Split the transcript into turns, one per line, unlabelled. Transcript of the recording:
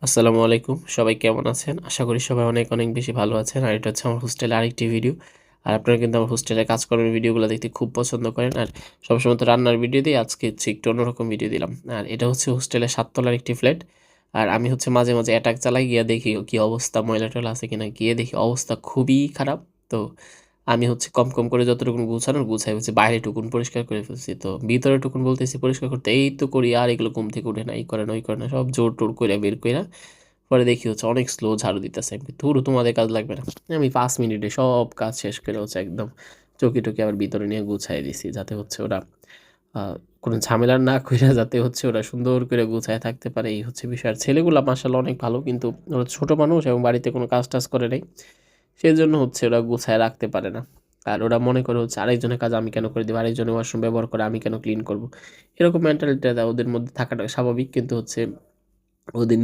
আসসালামু আলাইকুম, সবাই কেমন আছেন? আশা করি সবাই অনেক অনেক বেশি ভালো আছেন। আর এটা হচ্ছে আমার হোস্টেলের আরেকটি ভিডিও। আর আপনারা কিন্তু আমার হোস্টেলের কাজকর্মের ভিডিওগুলো দেখতে খুব পছন্দ করেন। আর সবসময় তো রান্নার ভিডিও দিই, আজকে হচ্ছে একটু অন্যরকম ভিডিও দিলাম। আর এটা হচ্ছে হোস্টেলের ৭ তলার একটি ফ্ল্যাট। আর আমি হচ্ছে মাঝে মাঝে অ্যাটাক চালাই, গিয়ে দেখি কি অবস্থা, ময়লা-টয়লা আছে কিনা। গিয়ে দেখি অবস্থা খুবই খারাপ। তো আমি হচ্ছে কম কম করে যতটুকুন গুছানোর গুছাই হচ্ছে, বাইরে টুকুন পরিষ্কার করে ফেলছি। তো ভিতরে টুকুন বলতেছি পরিষ্কার করতে, এই তো করি, আর এগুলো ঘুম থেকে উঠে না, এই করে না ওই করে না, সব জোর টোর করে বের কইরা পরে দেখি হচ্ছে অনেক স্লো ঝাড়ু দিতেছে। আমি ধুর, তোমাদের কাজ লাগবে না। আমি 5 মিনিটে সব কাজ শেষ করে হচ্ছে একদম চকি টকি আবার ভিতরে নিয়ে গুছাই দিছি, যাতে হচ্ছে ওরা কোনো ঝামেলা না কইরা যাতে হচ্ছে ওরা সুন্দর করে গুছায় থাকতে পারে, এই হচ্ছে বিষয়। আর ছেলেগুলা মাশাআল্লাহ অনেক ভালো, কিন্তু ওরা ছোট মানুষ এবং বাড়িতে কোনো কাজ টাজ করে নাই, সেজন্য হচ্ছে ওরা গুছায় রাখতে পারে না। আর ওরা মনে করে হচ্ছে আরেকজনের কাজ আমি কেন করে দিব, আরেকজনের ওয়াশরুম ব্যবহার করে আমি কেন ক্লিন করব, এরকম মেন্টালিটিটা ওদের মধ্যে থাকাটা স্বাভাবিক। কিন্তু হচ্ছে ওদের